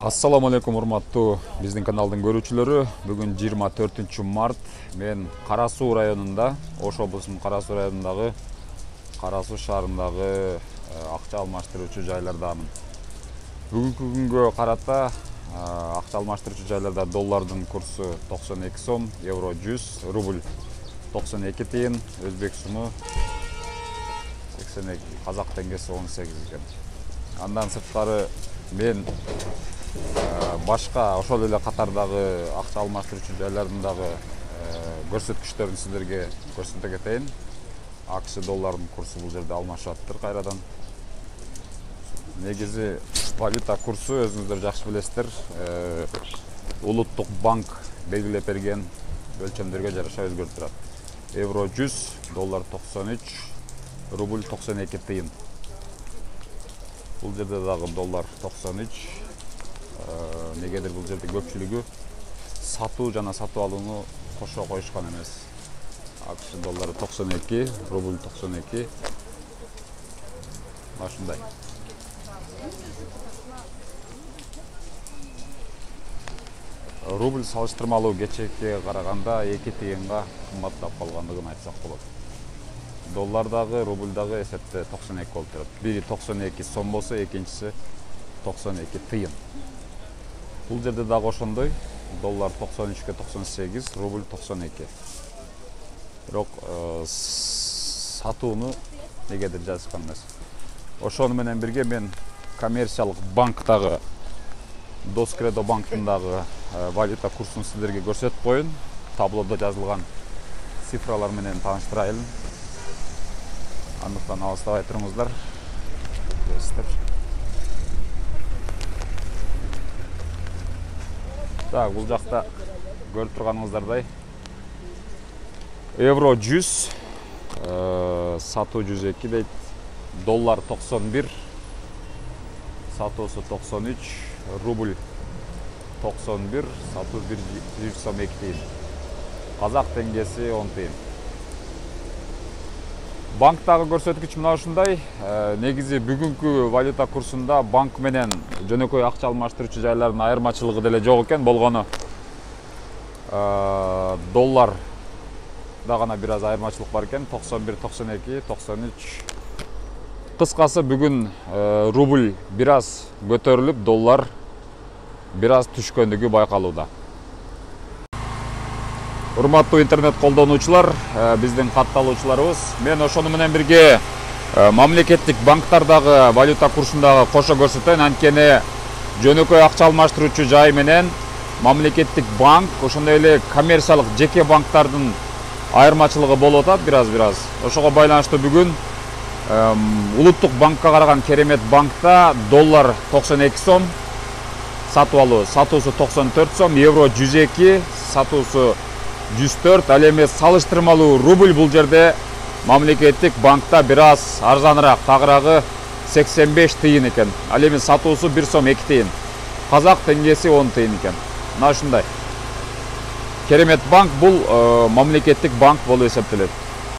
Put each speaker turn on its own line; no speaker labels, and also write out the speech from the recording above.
Ассаламу алейкум, урматтуу биздин каналдын көрүүчүлөрү. Бүгүн 24 март. Мен Кара Суу районунда, Ош облусунун Кара Суу районундагы Кара Суу шаарындагы акча алмаштыруучу жайлардамын. Бүгүнкү күнгө карата акча алмаштыруучу жайларда доллардын курсу 92 сом, евро 100, рубль 92 тыйын, өзбек суму 82, казак теңгеси 18 экен. Андан сырткары мен башка ошол эле катардагы акча алмаштыруучу жайлардагы көрсөткүчтөрүн сиздерге көрсөтө кетейин. АКШ доллардын курсу бул жерде алмашып атыптыр кайрадан. Негизи валюта курсу өзүңүздөр жакшы билесиздер, улуттук банк белгилеп берген өлчөмдөргө жараша өзгөрүп турат. Евро 100, доллар 93, рубль 92 тыйын. Бул жерде дагы доллар 93. Негедир бул жерде көпчүлүгү сатуу жана сатып алууну кошо коюшкан эмес. АКШ доллары 92, рубль 92. Ушундай. Рубль салыштырмалуу кечээкиге караганда 2 тыйынга кымбаттап калгандыгын айтсак болот. Доллардагы, рубльдагы эсепте 92 болуп турат. Бири 92 сом болсо, экинчиси 92 тыйын. Бул жерде дагы ошондой. Доллар 93ке 98, рубль 92. Бирок сатууну негедир жазышкан эмес. Ошону менен бирге мен коммерциялык банктагы Доскредо банкындагы валюта курсун сиздерге көрсөтүп коеюн. Таблодо жазылган цифралар менен тааныштырайын. Андыктан алыстабай туруңуздар. Так, бул жакта көрүп турганыңыздардай евро 100, сатуу 102 дейт, доллар 91, сатуусу 93, рубль 91, сатуу 1 сом 2 тыйын. Казак теңгеси 10 тыйын. Банктагы көрсөткүч мына ушундай. Негизи бүгүнкү валюта курсунда банк менен жөнөкөй акча алмаштыруучу жайлардын айырмачылыгы деле жок экен. Болгону доллар да гана бир аз айырмачылык бар экен. 91, 92, 93. Кыскасы бүгүн рубль бир аз көтөрүлүп, доллар бир аз түшкөндүгү байкалууда. Урматтуу интернет колдонуучулар, биздин катталуучуларыбыз, мен ошону менен бирге мамлекеттик банктардагы валюта курсундагы кошо көрсөтөйүн. Анткени жөнөкөй акча алмаштыруучу жай менен мамлекеттик банк, ошондой эле коммерциялык жеке банктардын айырмачылыгы болуп атат бир аз. Ошого байланыштуу бүгүн улуттук банкка караган Керемет банкта доллар 92 сом сатып алуу, сатуусу 94 сом, евро 102, сатуусу 104, ал эми салыштырмалуу рубль бул жерде мамлекеттик банкта бир аз арзаныраак, тагыраагы 85 тыйын экен. Ал эми сатуусу 1 сом 2 тыйын. Казак теңгеси 10 тыйын экен. Мына ушундай. Керемет банк бул мамлекеттик банк болуп эсептелет.